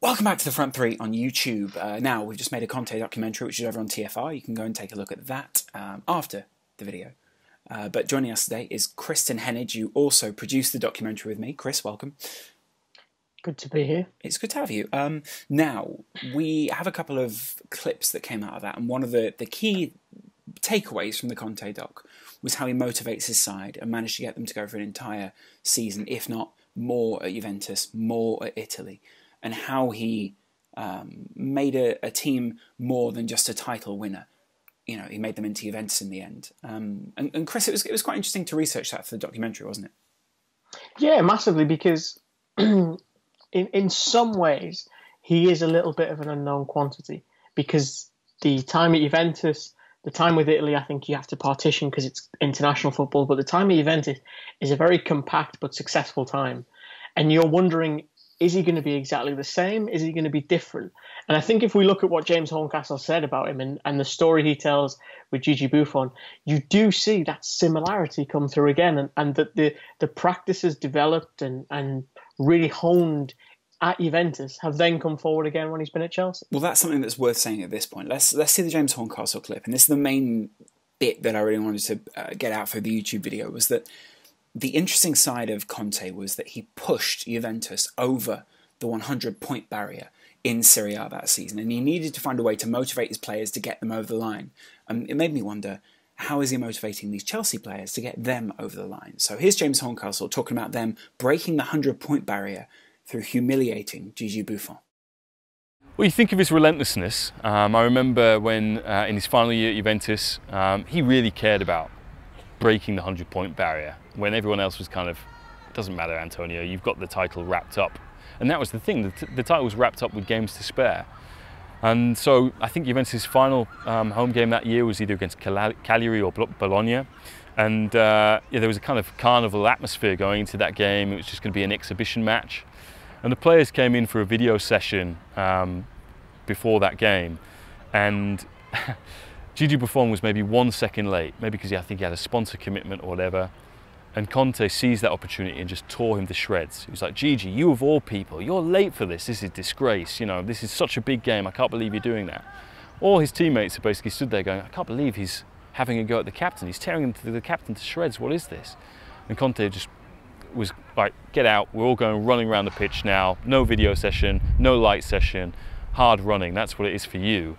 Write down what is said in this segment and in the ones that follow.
Welcome back to the Front Three on YouTube. Now, we've just made a Conte documentary, which is over on TFR. You can go and take a look at that after the video. But joining us today is Kristen Henage, who also produced the documentary with me. Chris, welcome. Good to be here. It's good to have you. Now, we have a couple of clips that came out of that, and one of the key takeaways from the Conte doc was how he motivates his side and managed to get them to go for an entire season, if not more at Juventus, more at Italy, and how he made a team more than just a title winner. You know, he made them into Juventus in the end. And Chris, it was quite interesting to research that for the documentary, wasn't it? Yeah, massively, because in some ways he is a little bit of an unknown quantity, because the time at Juventus, the time with Italy, I think you have to partition because it's international football, but the time at Juventus is a very compact but successful time. And you're wondering, is he going to be exactly the same? Is he going to be different? And I think if we look at what James Horncastle said about him and the story he tells with Gigi Buffon, you do see that similarity come through again, and that the practices developed and really honed at Juventus have then come forward again when he's been at Chelsea. Well, that's something that's worth saying at this point. Let's see the James Horncastle clip, and this is the main bit that I really wanted to get out for the YouTube video, was that the interesting side of Conte was that he pushed Juventus over the 100-point barrier in Serie A that season, and he needed to find a way to motivate his players to get them over the line. It made me wonder, how is he motivating these Chelsea players to get them over the line? So here's James Horncastle talking about them breaking the 100-point barrier through humiliating Gigi Buffon. Well, you think of his relentlessness. I remember when in his final year at Juventus, he really cared about breaking the 100-point barrier when everyone else was kind of, doesn't matter, Antonio, you've got the title wrapped up. And that was the thing, the title was wrapped up with games to spare. And so I think Juventus' final home game that year was either against Cagliari or Bologna. And yeah, there was a kind of carnival atmosphere going into that game. It was just going to be an exhibition match. And the players came in for a video session before that game. And Gigi Buffon was maybe 1 second late, maybe because I think he had a sponsor commitment or whatever. And Conte seized that opportunity and just tore him to shreds. He was like, Gigi, you of all people, you're late for this. This is disgrace. You know, this is such a big game. I can't believe you're doing that. All his teammates have basically stood there going, I can't believe he's having a go at the captain. He's tearing the captain to shreds. What is this? And Conte just was like, get out. We're all going running around the pitch now. No video session, no light session, hard running. That's what it is for you.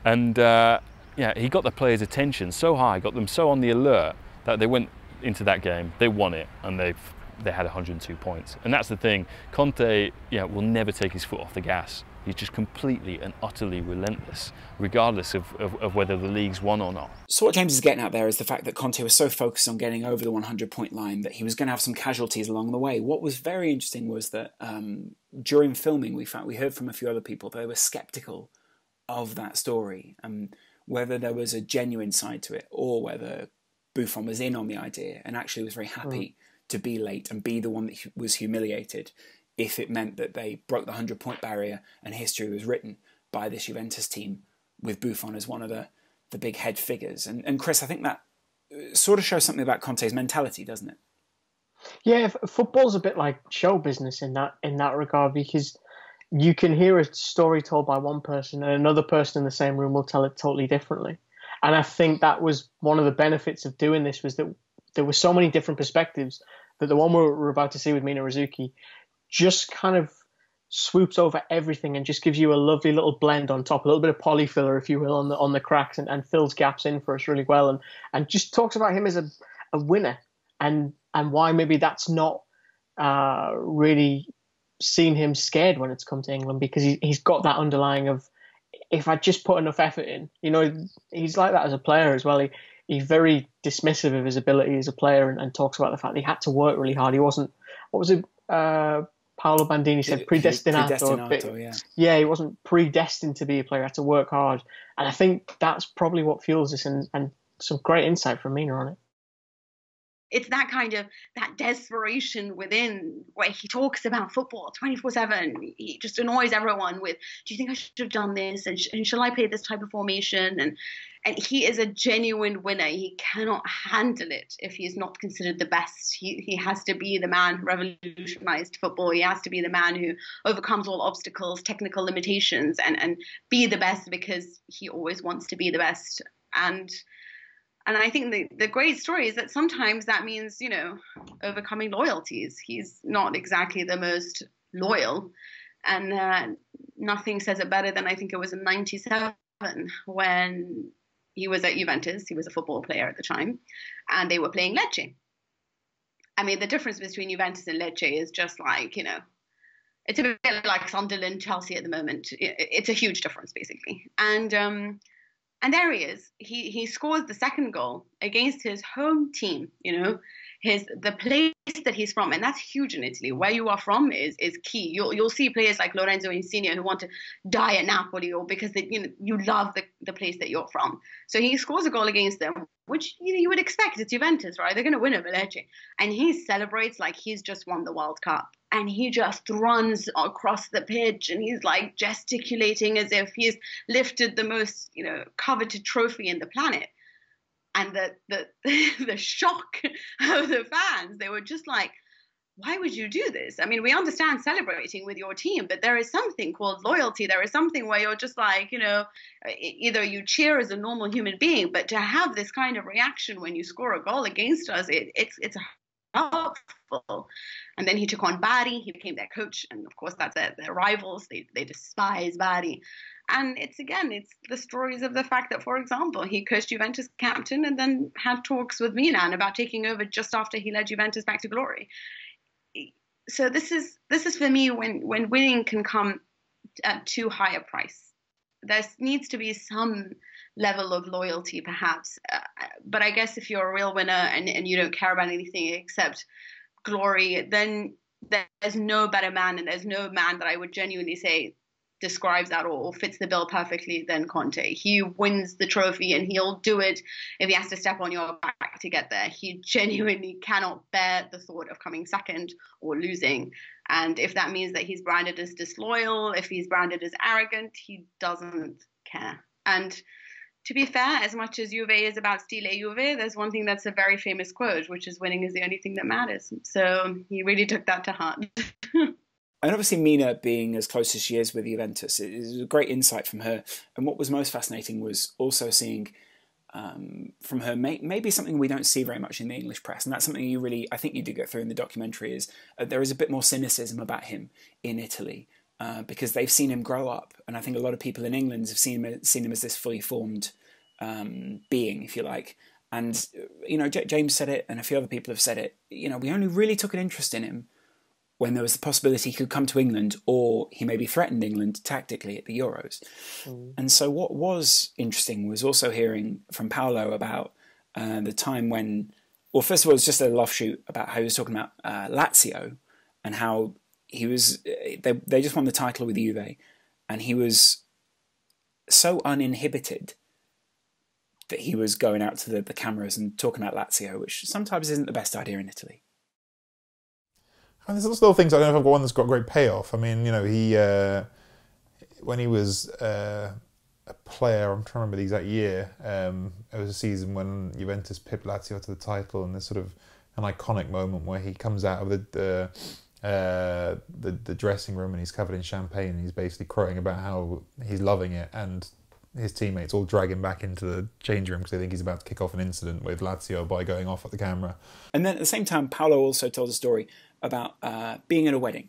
And yeah, he got the players' attention so high, got them so on the alert that they went into that game, they won it, and they had 102 points. And that's the thing, Conte will never take his foot off the gas. He's just completely and utterly relentless, regardless of whether the league's won or not. So what James is getting at there is the fact that Conte was so focused on getting over the 100-point line that he was going to have some casualties along the way. What was very interesting was that during filming, we heard from a few other people they were sceptical of that story, whether there was a genuine side to it or whether Buffon was in on the idea and actually was very happy to be late and be the one that was humiliated if it meant that they broke the 100-point barrier and history was written by this Juventus team with Buffon as one of the big head figures. And Chris, I think that sort of shows something about Conte's mentality, doesn't it? Yeah, football's a bit like show business in that regard, because you can hear a story told by one person and another person in the same room will tell it totally differently. And I think that was one of the benefits of doing this, was that there were so many different perspectives that the one we're about to see with Mina Rizuki just kind of swoops over everything and just gives you a lovely little blend on top, a little bit of polyfiller, if you will, on the cracks, and fills gaps in for us really well, and just talks about him as a winner and why maybe that's not really seen him scared when it's come to England, because he's got that underlying of, if I just put enough effort in, he's like that as a player as well. He's very dismissive of his ability as a player and talks about the fact that he had to work really hard. He wasn't, what was it, Paolo Bandini said, predestinato. Yeah. Yeah, he wasn't predestined to be a player. He had to work hard. And I think that's probably what fuels this, and some great insight from Mina on it. it's that kind of that desperation within where he talks about football 24/7. He just annoys everyone with, do you think I should have done this? And shall I play this type of formation? And he is a genuine winner. He cannot handle it if he's not considered the best. He has to be the man who revolutionized football. He has to be the man who overcomes all obstacles, technical limitations, and be the best because he always wants to be the best. And I think the great story is that sometimes that means, overcoming loyalties. He's not exactly the most loyal. And nothing says it better than, I think it was in 97 when he was at Juventus. He was a football player at the time, and they were playing Lecce. I mean, the difference between Juventus and Lecce is just like, it's a bit like Sunderland, Chelsea at the moment. It's a huge difference, basically. And there he is. He scores the second goal against his home team, the place that he's from, and that's huge in Italy. Where you are from is key. You'll see players like Lorenzo Insigne who want to die at Napoli, or because you love the place that you're from. So he scores a goal against them, which you would expect. It's Juventus, right? They're going to win over Lecce, and he celebrates like he's just won the World Cup, and he just runs across the pitch, and he's like gesticulating as if he's lifted the most coveted trophy in the planet. And the shock of the fans, they were just like, why would you do this? I mean, we understand celebrating with your team, but there is something called loyalty. There is something where you're just like, either you cheer as a normal human being, but to have this kind of reaction when you score a goal against us, it's helpful. And then he took on Bari. He became their coach. And of course, that's their rivals. They despise Bari. And it's the stories of the fact that, for example, he coached Juventus captain and then had talks with Milan about taking over just after he led Juventus back to glory. So this is for me when winning can come at too high a price. There needs to be some level of loyalty, perhaps. But I guess if you're a real winner and you don't care about anything except glory, then there's no better man, and there's no man that I would genuinely say describes that or fits the bill perfectly than Conte. He wins the trophy, and he'll do it if he has to step on your back to get there. He genuinely cannot bear the thought of coming second or losing. And if that means that he's branded as disloyal, if he's branded as arrogant, he doesn't care. And to be fair, as much as Juve is about stile Juve, there's one thing that's a very famous quote, which is winning is the only thing that matters. So he really took that to heart. And obviously Mina being as close as she is with Juventus is a great insight from her. And what was most fascinating was also seeing from her maybe something we don't see very much in the English press. And that's something I think you do get through in the documentary, is there is a bit more cynicism about him in Italy because they've seen him grow up. And I think a lot of people in England have seen him as this fully formed being, if you like. And, James said it and a few other people have said it. We only really took an interest in him when there was the possibility he could come to England, or he maybe threatened England tactically at the Euros. And so what was interesting was also hearing from Paolo about the time when, well, first of all, it was just a little offshoot about how he was talking about Lazio and how he was, they just won the title with Juve, and he was so uninhibited that he was going out to the cameras and talking about Lazio, which sometimes isn't the best idea in Italy. And there's still things, I don't know if I've got one that's got great payoff. I mean, he when he was a player, I'm trying to remember the exact year, it was a season when Juventus pipped Lazio to the title, and there's sort of an iconic moment where he comes out of the dressing room and he's covered in champagne, and he's basically crowing about how he's loving it, and his teammates all drag him back into the change room because they think he's about to kick off an incident with Lazio by going off at the camera. And then at the same time, Paolo also told a story about being at a wedding,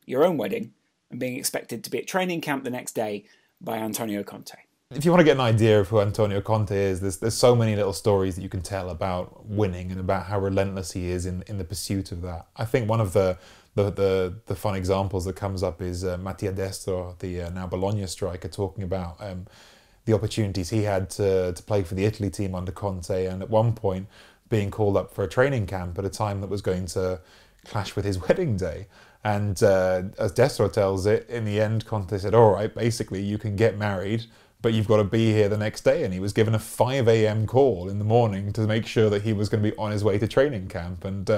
your own wedding, and being expected to be at training camp the next day by Antonio Conte. If you want to get an idea of who Antonio Conte is, there's so many little stories that you can tell about winning and about how relentless he is in the pursuit of that. I think one of the fun examples that comes up is Mattia Destro, the now Bologna striker, talking about the opportunities he had to play for the Italy team under Conte, and at one point being called up for a training camp at a time that was going to clash with his wedding day. And as Destro tells it, in the end, Conte said, all right, basically you can get married, but you've got to be here the next day. And he was given a 5 a.m. call in the morning to make sure that he was going to be on his way to training camp. And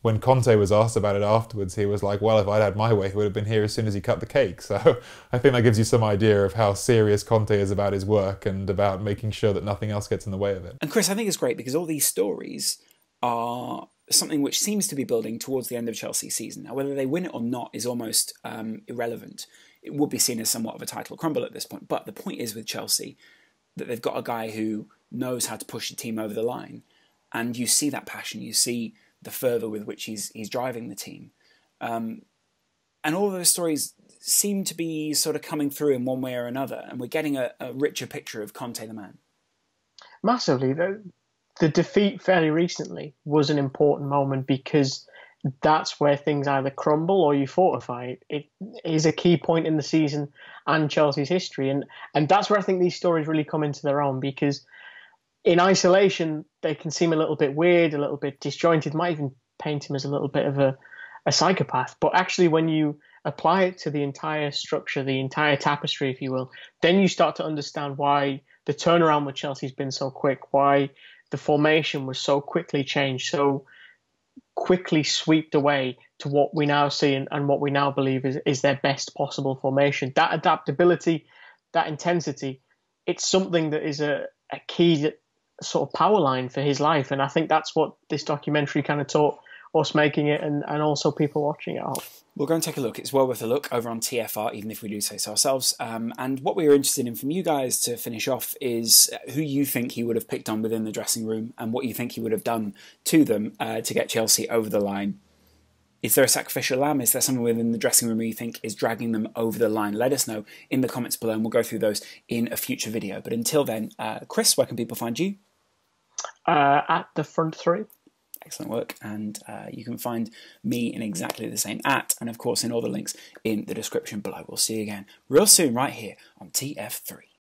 when Conte was asked about it afterwards, he was like, well, if I'd had my way, he would have been here as soon as he cut the cake. So I think that gives you some idea of how serious Conte is about his work and about making sure that nothing else gets in the way of it. And Chris, I think it's great because all these stories are something which seems to be building towards the end of Chelsea's season. Now, whether they win it or not is almost irrelevant. It would be seen as somewhat of a title crumble at this point. But the point is with Chelsea that they've got a guy who knows how to push the team over the line. And you see that passion. You see the fervour with which he's driving the team. And all of those stories seem to be sort of coming through in one way or another. And we're getting a richer picture of Conte the man. Massively. The defeat fairly recently was an important moment because that's where things either crumble or you fortify. It is a key point in the season and Chelsea's history. And that's where I think these stories really come into their own, because in isolation, they can seem a little bit weird, a little bit disjointed, might even paint him as a little bit of a psychopath. But actually, when you apply it to the entire structure, the entire tapestry, if you will, then you start to understand why the turnaround with Chelsea's been so quick, why the formation was so quickly changed, so quickly swept away to what we now see and what we now believe is their best possible formation. That adaptability, that intensity, it's something that is a key sort of power line for his life. And I think that's what this documentary kind of taught us making it and also people watching it all. We'll go and take a look. It's well worth a look over on TFR, even if we do say so ourselves. And what we were interested in from you guys to finish off is who you think he would have picked on within the dressing room and what you think he would have done to them to get Chelsea over the line. Is there a sacrificial lamb? Is there someone within the dressing room who you think is dragging them over the line? Let us know in the comments below and we'll go through those in a future video. But until then, Chris, where can people find you? At the front three. Excellent work, and you can find me in exactly the same and of course in all the links in the description below. We'll see you again real soon right here on TF3.